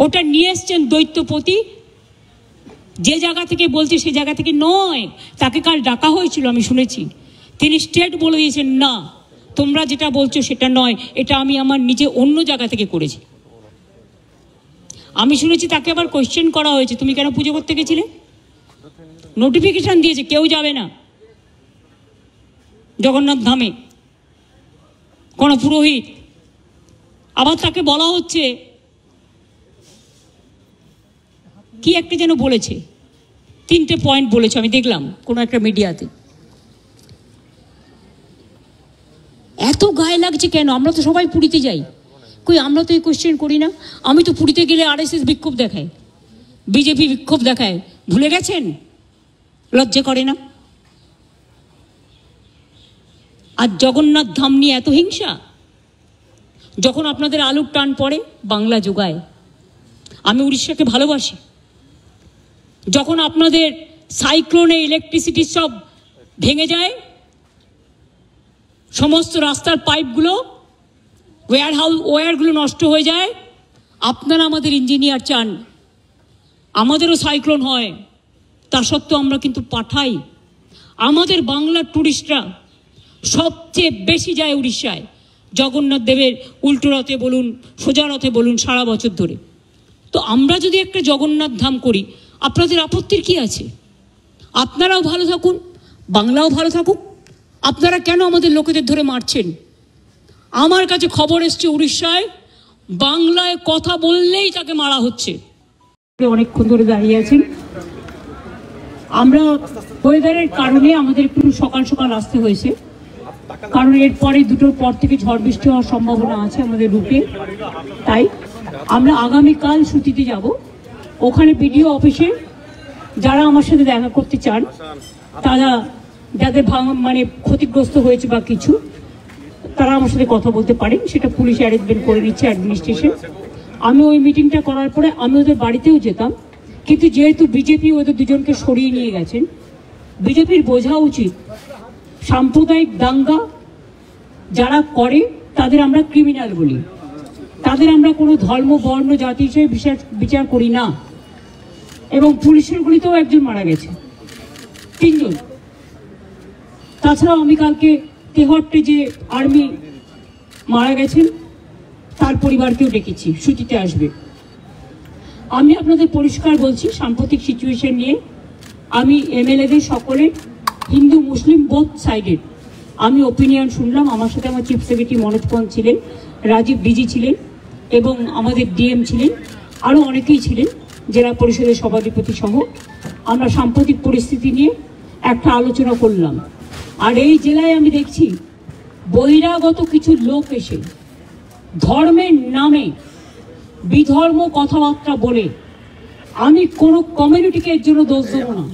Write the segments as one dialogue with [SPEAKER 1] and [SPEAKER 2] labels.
[SPEAKER 1] ওটা নিয়ে এসছেন দৈত্যপতি, যে জায়গা থেকে বলছে সে জায়গা থেকে নয়। তাকে কাল ডাকা হয়েছিল, আমি শুনেছি। তিনি স্ট্রেট বলে দিয়েছেন, না তোমরা যেটা বলছো সেটা নয়, এটা আমি আমার নিজে অন্য জায়গা থেকে করেছি। আমি শুনেছি তাকে আবার কোয়েশ্চেন করা হয়েছে, তুমি কেন পুজো করতে গেছিলে? নোটিফিকেশন দিয়েছে কেউ যাবে না জগন্নাথ ধামে, কোন পুরোহিত। আবার তাকে বলা হচ্ছে কি একটা যেন বলেছে, 3টে পয়েন্ট বলেছে, আমি দেখলাম কোনো একটা মিডিয়াতে। এত গায়ে লাগছে কেন? আমরা তো সবাই পুরীতে যাই, কই আমরা তো এই কোয়েশ্চেন করি না। আমি তো পুরীতে গেলে RSS বিক্ষোভ দেখায়, বিজেপি বিক্ষোভ দেখায়, ভুলে গেছেন? লজ্জা করে না? আর জগন্নাথ ধাম নিয়ে এত হিংসা। যখন আপনাদের আলুর টান পড়ে বাংলা যোগায়। আমি উড়িষ্যাকে ভালোবাসি। যখন আপনাদের সাইক্লোনে ইলেকট্রিসিটি সব ভেঙে যায়, সমস্ত রাস্তার পাইপগুলো, ওয়্যারগুলো নষ্ট হয়ে যায়, আপনারা আমাদের ইঞ্জিনিয়ার চান আমাদেরও সাইক্লোন হয়, তা সত্ত্বেও আমরা কিন্তু পাঠাই। আমাদের বাংলার টুরিস্টরা সবচেয়ে বেশি যায় উড়িষ্যায়, জগন্নাথ দেবের উল্টো রথে বলুন, সোজা রথে বলুন, সারা বছর ধরে। তো আমরা যদি একটা জগন্নাথ ধাম করি, আপনাদের আপত্তির কি আছে? আপনারাও ভালো থাকুন, বাংলাও ভালো থাকুক। আপনারা কেন আমাদের লোকেদের ধরে মারছেন? আমার কাছে খবর এসছে উড়িষ্যায় বাংলায় কথা বললেই তাকে মারা হচ্ছে। অনেকক্ষণ ধরে দাঁড়িয়ে আছেন। আমরা ওয়েদারের কারণে আমাদের একটু সকাল সকাল আসতে হয়েছে, কারণ এরপরে 2টোর পর থেকে ঝড় বৃষ্টি হওয়ার সম্ভাবনা আছে আমাদের রুটে। তাই আমরা আগামীকাল ছুটিতে যাব। ওখানে বিডিও অফিসে যারা আমার সাথে দেখা করতে চান, তারা যাদের মানে ক্ষতিগ্রস্ত হয়েছে বা কিছু, তারা আমার সাথে কথা বলতে পারেন। সেটা পুলিশ অ্যারেঞ্জমেন্ট করে নিচ্ছে, অ্যাডমিনিস্ট্রেশন। আমি ওই মিটিংটা করার পরে আমি ওদের বাড়িতেও যেতাম, কিন্তু যেহেতু বিজেপি ওদের দুজনকে সরিয়ে নিয়ে গেছেন, বিজেপির বোঝা উচিত সাম্প্রদায়িক দাঙ্গা যারা করে তাদের আমরা ক্রিমিনাল বলি, তাদের আমরা কোনো ধর্ম বর্ণ জাতি হিসেবে বিচার করি না। এবং পুলিশের গুলিতেও একজন মারা গেছে, 3 জন। তাছাড়াও আমি কালকে তেহট্টে যে আর্মি মারা গেছেন তার পরিবারকেও ডেকেছি, ছুটিতে আসবে। আমি আপনাদের পরিষ্কার বলছি, সাম্প্রতিক সিচুয়েশন নিয়ে আমি MLA-দের সকলে, হিন্দু মুসলিম বোথ সাইডেড, আমি ওপিনিয়ন শুনলাম। আমার সাথে আমার চিফ সেক্রেটারি মনোজ পন্ত ছিলেন, রাজীব ডিজি ছিলেন এবং আমাদের DM ছিলেন, আরও অনেকেই ছিলেন, জেলা পরিষদের সভাধিপতি সহ। আমরা সাম্প্রতিক পরিস্থিতি নিয়ে একটা আলোচনা করলাম। আর এই জেলায় আমি দেখছি বহিরাগত কিছু লোক এসে ধর্মের নামে বিধর্ম কথাবার্তা বলে, আমি কোনো কমিউনিটিকে এর জন্য দোষ দেবো না।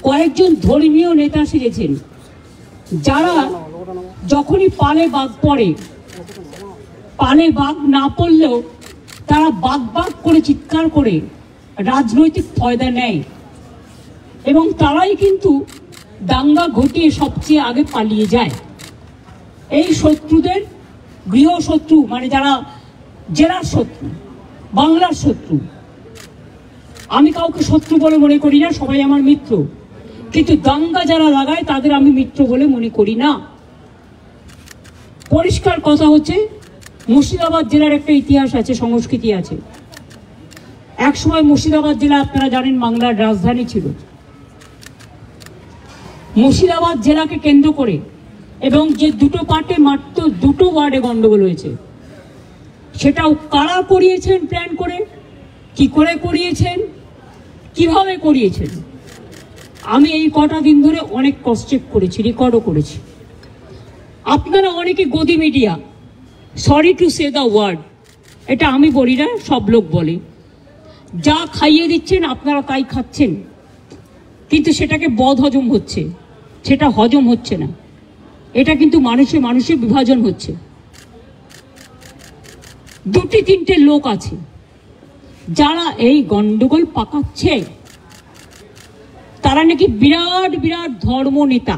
[SPEAKER 1] কয়েকজন ধর্মীয় নেতা সেজেছেন, যারা যখনই পালে বাঘ পড়ে, পালে বাঘ না পড়লেও তারা বাঘ বাঘ করে চিৎকার করে রাজনৈতিক ফয়দা নেয়, এবং তারাই কিন্তু দাঙ্গা ঘটিয়ে সবচেয়ে আগে পালিয়ে যায়। এই শত্রুদের গৃহশত্রু, মানে যারা জেলার শত্রু, বাংলার শত্রু, আমি কাউকে শত্রু বলে মনে করি না, সবাই আমার মিত্র, কিন্তু দাঙ্গা যারা লাগায় তাদের আমি মিত্র বলে মনে করি না। পরিষ্কার কথা হচ্ছে, মুর্শিদাবাদ জেলার একটা ইতিহাস আছে, সংস্কৃতি আছে। একসময় মুর্শিদাবাদ জেলা আপনারা জানেন বাংলার রাজধানী ছিল। মুর্শিদাবাদ জেলাকে কেন্দ্র করে এবং যে 2টো পার্টে মাত্র 2টো ওয়ার্ডে গন্ডগোল হয়েছে, সেটাও কারা করিয়েছেন প্ল্যান করে, কি করে করিয়েছেন, কিভাবে করিয়েছেন, আমি এই কটা দিন ধরে অনেক ক্রস চেক করেছি, রেকর্ডও করেছি। আপনারা অনেকে godi media, sorry to say the word, এটা আমি বলি না, সব লোক বলে, যা খাইয়ে দিচ্ছেন আপনারা তাই খাচ্ছেন, কিন্তু সেটাকে বদ হজম হচ্ছে, সেটা হজম হচ্ছে না। এটা কিন্তু মানুষে মানুষে বিভাজন হচ্ছে। 2-3টে লোক আছে যারা এই গন্ডগোল পাকাচ্ছে, তারা নাকি বিরাট বিরাট ধর্ম নেতা,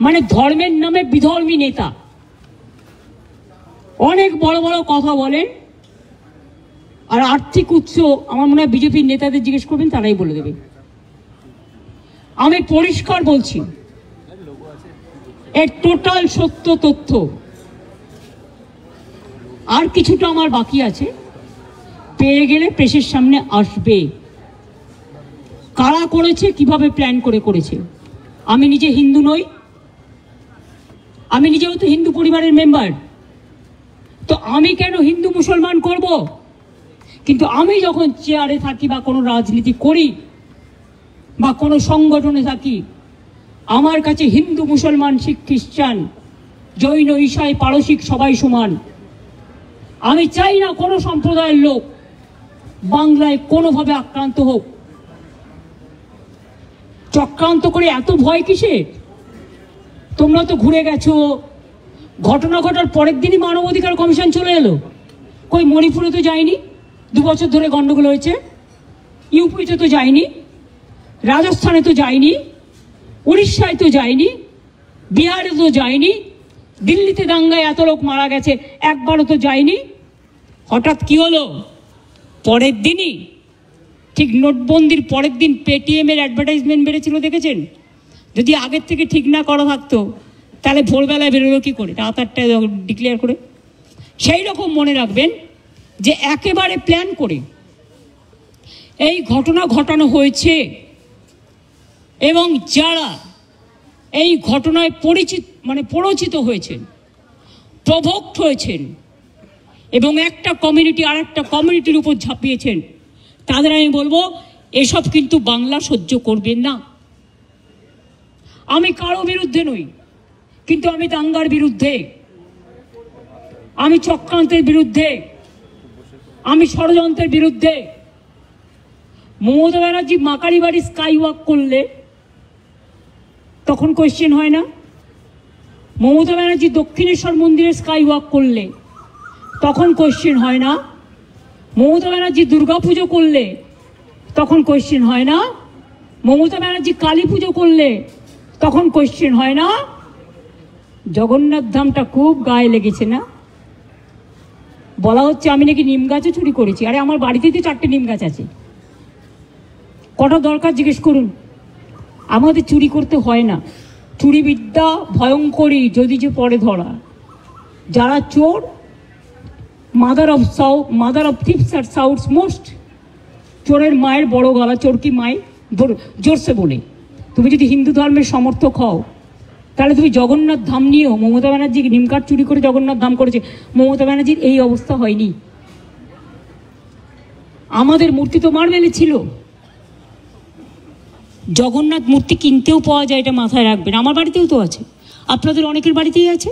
[SPEAKER 1] মানে ধর্মের নামে বিধর্মী নেতা, অনেক বড় বড় কথা বলেন, আর আর্থিক উৎস আমার মনে হয় বিজেপির নেতাদের জিজ্ঞেস করবেন, তারাই বলে দেবে। আমি পরিষ্কার বলছি, এর টোটাল সত্য তথ্য। আর কিছুটা আমার বাকি আছে, পেয়ে গেলে প্রেসের সামনে আসবে। কারা করেছে, কিভাবে প্ল্যান করে করেছে। আমি নিজে হিন্দু নই, আমি নিজেও তো হিন্দু পরিবারের মেম্বার, তো আমি কেন হিন্দু মুসলমান করব? কিন্তু আমি যখন চেয়ারে থাকি বা কোনো রাজনীতি করি বা কোনো সংগঠনে থাকি, আমার কাছে হিন্দু মুসলমান শিখ খ্রিস্টান জৈন ঈসাই পারসিক সবাই সমান। আমি চাই না কোনো সম্প্রদায়ের লোক বাংলায় কোনোভাবে আক্রান্ত হোক। চক্রান্ত করে এত ভয় কিসে? তোমরা তো ঘুরে গেছো, ঘটনা ঘটার পরের দিনই মানবাধিকার কমিশন চলে এলো। কই মণিপুরে তো যায়নি, 2 বছর ধরে গন্ডগোল হয়েছে। ইউপিতে তো যায়নি, রাজস্থানে তো যায়নি, উড়িষ্যায় তো যায়নি, বিহারে তো যায়নি, দিল্লিতে দাঙ্গায় এত লোক মারা গেছে, একবারও তো যায়নি। হঠাৎ কি হলো? পরের দিনই, ঠিক নোটবন্দির পরের দিন পেটিএমের অ্যাডভার্টাইজমেন্ট বেড়েছিল, দেখেছেন? যদি আগের থেকে ঠিক না করা থাকতো তাহলে ভোরবেলায় বেরোলো কী করে, রাত 8টায় ডিক্লেয়ার করে। সেই রকম মনে রাখবেন যে একেবারে প্ল্যান করে এই ঘটনা ঘটানো হয়েছে, এবং যারা এই ঘটনায় প্ররোচিত হয়েছেন, প্রভোক্ট হয়েছেন এবং একটা কমিউনিটি আর একটা কমিউনিটির উপর ঝাঁপিয়েছেন, তাদের আমি বলবো এসব কিন্তু বাংলা সহ্য করবেন না। আমি কারো বিরুদ্ধে নই, কিন্তু আমি দাঙ্গার বিরুদ্ধে, আমি চক্রান্তের বিরুদ্ধে, আমি ষড়যন্ত্রের বিরুদ্ধে। মমতা ব্যানার্জি মাকারি বাড়ি স্কাই ওয়াক করলে তখন কোয়েশ্চেন হয় না? মমতা ব্যানার্জি দক্ষিণেশ্বর মন্দিরে স্কাই ওয়াক করলে তখন কোয়েশ্চেন হয় না? মমতা ব্যানার্জি দুর্গাপুজো করলে তখন কোয়েশ্চেন হয় না? মমতা ব্যানার্জি কালী পুজো করলে তখন কোয়েশ্চেন হয় না? জগন্নাথ ধামটা খুব গায়ে লেগেছে না? বলা হচ্ছে আমি নাকি নিম গাছও চুরি করেছি। আরে আমার বাড়িতেই তো 4টে নিম গাছ আছে, কটা দরকার জিজ্ঞেস করুন। আমাদের চুরি করতে হয় না। চুরি বিদ্যা ভয়ঙ্করী যদি যে পরে ধরা। যারা চোর, মাদার অফ থিপস আর সাউথস মোস্ট। চোরের মায়ের বড় গলা, চোর কি মায়ের জোরসে বলে। তুমি যদি হিন্দু ধর্মের সমর্থক হও তাহলে তুমি জগন্নাথ ধাম নিয়েও, মমতা ব্যানার্জি নিমকাঠ চুরি করে জগন্নাথ ধাম করেছে, মমতা ব্যানার্জির এই অবস্থা হয়নি। আমাদের মূর্তি তো মার্বেলে ছিল, জগন্নাথ মূর্তি কিনতেও পাওয়া যায়, এটা মাথায় রাখবেন। আমার বাড়িতেও তো আছে, আপনাদের অনেকের বাড়িতেই আছে।